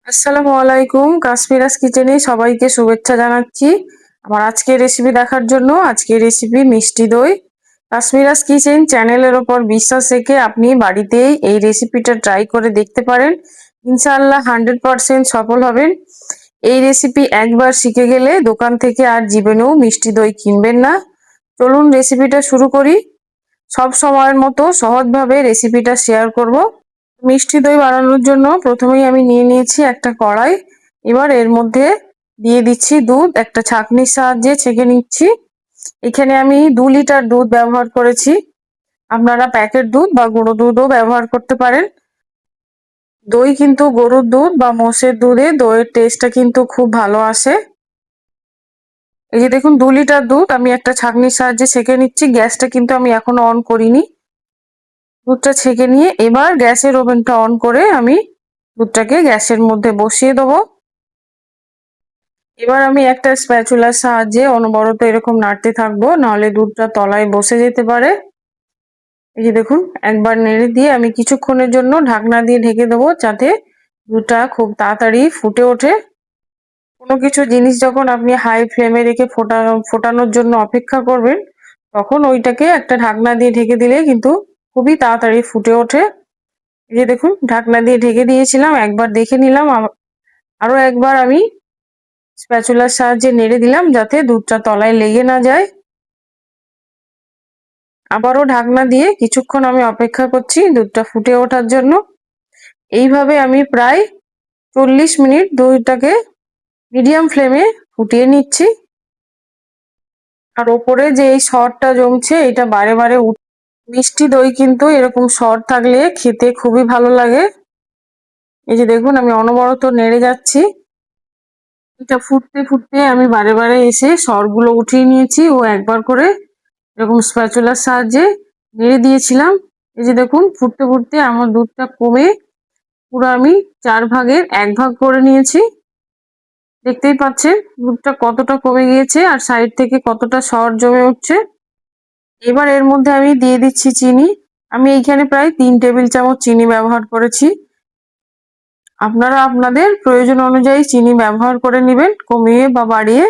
আসসালামু আলাইকুম, কাশ্মীরাস কিচেনে সবাইকে শুভেচ্ছা জানাচ্ছি। আমার আজকের রেসিপি দেখার জন্য। আজকের রেসিপি মিষ্টি দই। কাশ্মীরাস কিচেন চ্যানেলের ওপর বিশ্বাস রেখে আপনি বাড়িতেই এই রেসিপিটা ট্রাই করে দেখতে পারেন। ইনশাআল্লাহ 100% সফল হবেন। এই রেসিপি একবার শিখে গেলে দোকান থেকে আর জীবনেও মিষ্টি দই কিনবেন না। চলুন রেসিপিটা শুরু করি। সব সময়ের মতো সহজভাবে রেসিপিটা শেয়ার করব। মিষ্টি দই বানানোর জন্য প্রথমেই আমি নিয়ে নিয়েছি একটা কড়াই। এবার এর মধ্যে দিয়ে দিচ্ছি দুধ, একটা ছাঁকনির সাহায্যে ছেঁকে নিচ্ছি। এখানে আমি 2 লিটার দুধ ব্যবহার করেছি। আপনারা প্যাকেট দুধ বা গুঁড়ো দুধও ব্যবহার করতে পারেন। দই কিন্তু গরুর দুধ বা মোষের দুধে দইয়ের টেস্টটা কিন্তু খুব ভালো আসে। এই যে দেখুন 2 লিটার দুধ আমি একটা ছাঁকনির সাহায্যে ছেঁকে নিচ্ছি। গ্যাসটা কিন্তু আমি এখনো অন করিনি। দুধটা ছেঁকে নিয়ে এবার গ্যাসের ওভেনটা অন করে আমি দুধটাকে গ্যাসের মধ্যে বসিয়ে দেবো। এবার আমি একটা স্প্যাচুলার সাহায্যে অনবরত এরকম নাড়তে থাকবো, নাহলে দুধটা তলায় বসে যেতে পারে। এই যে দেখুন, একবার নেড়ে দিয়ে আমি কিছুক্ষণের জন্য ঢাকনা দিয়ে ঢেকে দেবো, যাতে দুধটা খুব তাড়াতাড়ি ফুটে ওঠে। কোনো কিছু জিনিস যখন আপনি হাই ফ্লেমে রেখে ফোটানোর জন্য অপেক্ষা করবেন, তখন ওইটাকে একটা ঢাকনা দিয়ে ঢেকে দিলে কিন্তু খুবই তাড়াতাড়ি ফুটে ওঠে। এই যে দেখুন, ঢাকনা দিয়ে ঢেকে দিয়েছিলাম, একবার দেখে নিলাম। আরো একবার আমি স্প্যাচুলার সাহায্যে নেড়ে দিলাম, যাতে দুধটা তলায় লেগে না যায়। আবারও ঢাকনা দিয়ে কিছুক্ষণ আমি অপেক্ষা করছি দুধটা ফুটে ওঠার জন্য। এইভাবে আমি প্রায় 40 মিনিট দইটাকে মিডিয়াম ফ্লেমে ফুটিয়ে নিচ্ছি। আর ওপরে যে এই সরটা জমছে, এটা বারে বারে মিষ্টি দই কিন্তু এরকম সর থাকলে খেতে খুবই ভালো লাগে। এই যে দেখুন, আমি অনবরত নেড়ে যাচ্ছি। এটা ফুটতে ফুটতে আমি বারে বারে এসে সরগুলো উঠিয়ে নিয়েছি ও একবার করে এরকম স্প্যাচুলার সাহায্যে নেড়ে দিয়েছিলাম। এই যে দেখুন, ফুটতে ফুটতে আমার দুধটা কমে পুরো আমি 1/4 করে নিয়েছি। দেখতেই পাচ্ছেন দুধটা কতটা কমে গিয়েছে আর সাইড থেকে কতটা সর জমে উঠছে। এবার এর মধ্যে আমি দিয়ে দিচ্ছি চিনি। আমি এইখানে প্রায় 3 টেবিল চামচ চিনি ব্যবহার করেছি। আপনারা আপনাদের প্রয়োজন অনুযায়ী চিনি ব্যবহার করে নেবেন, কমিয়ে বা বাড়িয়ে।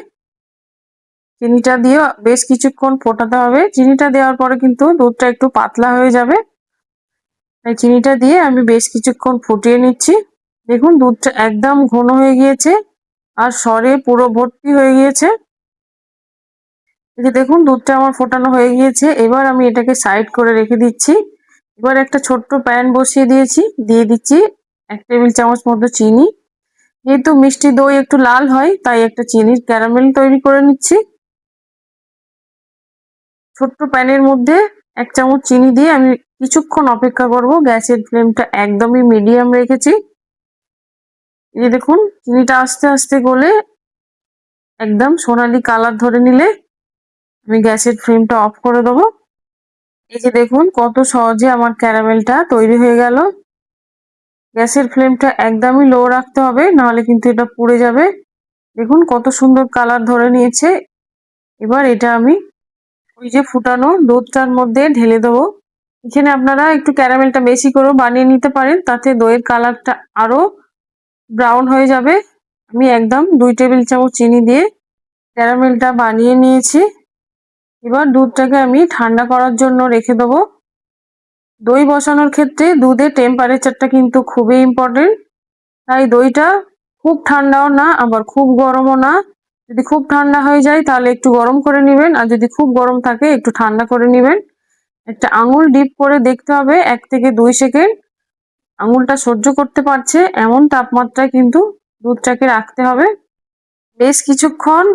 চিনিটা দিয়ে বেশ কিছুক্ষণ ফোটাতে হবে। চিনিটা দেওয়ার পরে কিন্তু দুধটা একটু পাতলা হয়ে যাবে, তাই চিনিটা দিয়ে আমি বেশ কিছুক্ষণ ফুটিয়ে নিচ্ছি। দেখুন, দুধটা একদম ঘন হয়ে গিয়েছে আর সরে পুরো ভর্তি হয়ে গিয়েছে। এই যে দেখুন, দুধটা আমার ফোটানো হয়ে গিয়েছে। এবার আমি এটাকে সাইড করে রেখে দিচ্ছি। এবার একটা ছোট্ট প্যান বসিয়ে দিয়েছি, দিয়ে দিচ্ছি 1 টেবিল চামচ মতো চিনি। যেহেতু মিষ্টি দই একটু লাল হয়, তাই একটা চিনির ক্যারামেল তৈরি করে নিচ্ছি। ছোট্ট প্যানের মধ্যে 1 চামচ চিনি দিয়ে আমি কিছুক্ষণ অপেক্ষা করব। গ্যাসের ফ্লেমটা একদমই মিডিয়াম রেখেছি। এই যে দেখুন, চিনিটা আস্তে আস্তে গলে একদম সোনালি কালার ধরে নিলে আমি গ্যাসের ফ্লেমটা অফ করে দেবো। এই যে দেখুন, কত সহজে আমার ক্যারামেলটা তৈরি হয়ে গেল। গ্যাসের ফ্লেমটা একদমই লো রাখতে হবে, নাহলে কিন্তু এটা পুড়ে যাবে। দেখুন কত সুন্দর কালার ধরে নিয়েছে। এবার এটা আমি ওই যে ফুটানো দুধটার মধ্যে ঢেলে দেবো। এখানে আপনারা একটু ক্যারামেলটা বেশি করেও বানিয়ে নিতে পারেন, তাতে দইয়ের কালারটা আরো ব্রাউন হয়ে যাবে। আমি একদম 2 টেবিল চামচ চিনি দিয়ে ক্যারামেলটা বানিয়ে নিয়েছি। এবার দুধটাকে আমি ঠান্ডা করার জন্য রেখে দেবো। দই বসানোর ক্ষেত্রে দুধের টেম্পারেচারটা কিন্তু খুবই ইম্পর্টেন্ট। তাই দইটা খুব ঠান্ডাও না, আবার খুব গরমও না। যদি খুব ঠান্ডা হয়ে যায় তাহলে একটু গরম করে নেবেন, আর যদি খুব গরম থাকে একটু ঠান্ডা করে নেবেন। একটা আঙুল ডিপ করে দেখতে হবে 1 থেকে 2 সেকেন্ড আঙুলটা সহ্য করতে পারছে এমন তাপমাত্রায় কিন্তু দুধটাকে রাখতে হবে। বেশ কিছুক্ষণ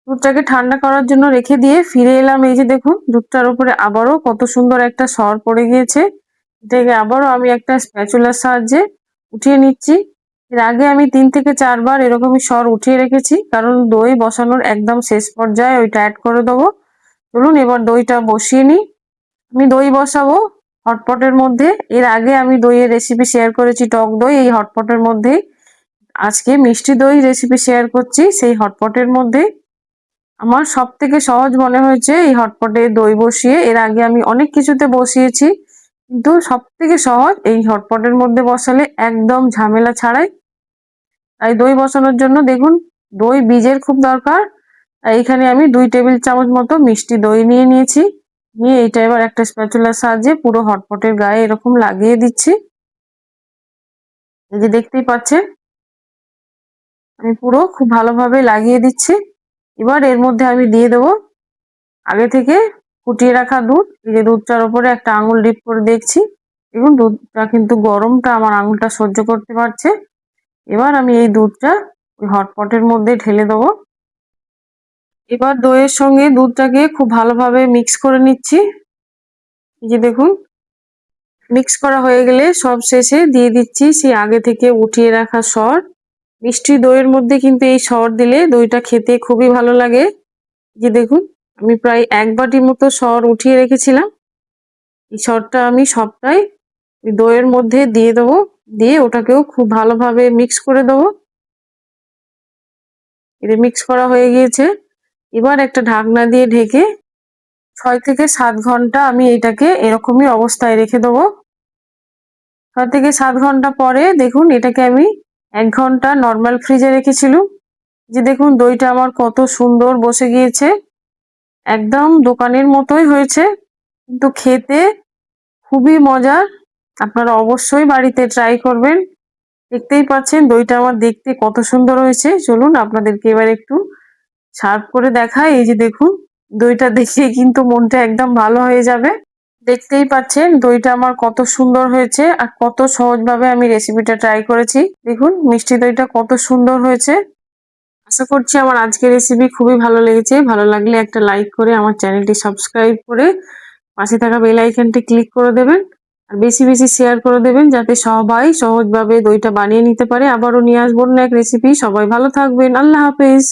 দুধটাকে ঠান্ডা করার জন্য রেখে দিয়ে ফিরে এলাম। এই যে দেখুন, দুধটার উপরে আবারও কত সুন্দর একটা সর পড়ে গিয়েছে। এটাকে আবারও আমি একটা স্প্যাচুলার সাহায্যে উঠিয়ে নিচ্ছি। এর আগে আমি 3 থেকে 4 বার এরকমই সর উঠিয়ে রেখেছি, কারণ দই বসানোর একদম শেষ পর্যায়ে ওইটা অ্যাড করে দেবো। চলুন এবার দইটা বসিয়ে নিই। আমি দই বসাবো হটপটের মধ্যে। এর আগে আমি দইয়ের রেসিপি শেয়ার করেছি টক দই, এই হটপটের মধ্যেই আজকে মিষ্টি দই রেসিপি শেয়ার করছি। সেই হটপটের মধ্যে আমার সব থেকে সহজ মনে হয়েছে এই হটপটে দই বসিয়ে। এর আগে আমি অনেক কিছুতে বসিয়েছি, কিন্তু সব থেকে সহজ এই হটপটের মধ্যে বসালে, একদম ঝামেলা ছাড়াই। তাই দই বসানোর জন্য দেখুন দই বীজের খুব দরকার। আর এইখানে আমি 2 টেবিল চামচ মতো মিষ্টি দই নিয়ে নিয়েছি। নিয়ে এটা এবার একটা স্প্যাচুলার সাহায্যে পুরো হটপটের গায়ে এরকম লাগিয়ে দিচ্ছি। এই যে দেখতেই পাচ্ছেন আমি পুরো খুব ভালোভাবে লাগিয়ে দিচ্ছি। এবার এর মধ্যে আমি দিয়ে দেবো আগে থেকে ফুটিয়ে রাখা দুধ। এই যে দুধটার উপরে একটা আঙুল ডিপ করে দেখছি, দেখুন দুধটা কিন্তু গরমটা আমার আঙুলটা সহ্য করতে পারছে। এবার আমি এই দুধটা ওই হটপটের মধ্যে ঢেলে দেবো। এবার দইয়ের সঙ্গে দুধটাকে খুব ভালোভাবে মিক্স করে নিচ্ছি। এই যে দেখুন মিক্স করা হয়ে গেলে সব শেষে দিয়ে দিচ্ছি সেই আগে থেকে উঠিয়ে রাখা সর। মিষ্টি দইয়ের মধ্যে কিন্তু এই সর দিলে দইটা খেতে খুবই ভালো লাগে। যে দেখুন আমি প্রায় 1 বাটি মতো সর উঠিয়ে রেখেছিলাম। এই সরটা আমি সবটাই দইয়ের মধ্যে দিয়ে দেবো। দিয়ে ওটাকেও খুব ভালোভাবে মিক্স করে দেবো। এটা মিক্স করা হয়ে গিয়েছে। এবার একটা ঢাকনা দিয়ে ঢেকে 6 থেকে 7 ঘন্টা আমি এটাকে এরকমই অবস্থায় রেখে দেবো। 6 থেকে 7 ঘন্টা পরে দেখুন এটাকে আমি 1 ঘন্টা নর্মাল ফ্রিজে রেখেছিলাম। যে দেখুন দইটা আমার কত সুন্দর বসে গিয়েছে, একদম দোকানের মতোই হয়েছে, কিন্তু খেতে খুবই মজার। আপনারা অবশ্যই বাড়িতে ট্রাই করবেন। দেখতেই পাচ্ছেন দইটা আমার দেখতে কত সুন্দর হয়েছে। চলুন আপনাদেরকে এবার একটু সার্ভ করে দেখাই। এই যে দেখুন দইটা দেখে কিন্তু মনটা একদম ভালো হয়ে যাবে। দেখতেই পাচ্ছেন দইটা আমার কত সুন্দর হয়েছে আর কত সহজভাবে আমি রেসিপিটা ট্রাই করেছি। দেখুন মিষ্টি দইটা কত সুন্দর হয়েছে। আশা করছি আমার আজকের রেসিপি খুবই ভালো লেগেছে। ভালো লাগলে একটা লাইক করে আমার চ্যানেলটি সাবস্ক্রাইব করে পাশে থাকা বেল আইকনটি ক্লিক করে দেবেন। আর বেশি বেশি শেয়ার করে দেবেন যাতে সবাই সহজভাবে দইটা বানিয়ে নিতে পারে। আবারও নিয়ে আসবো অন্য এক রেসিপি। সবাই ভালো থাকবেন। আল্লাহ হাফেজ।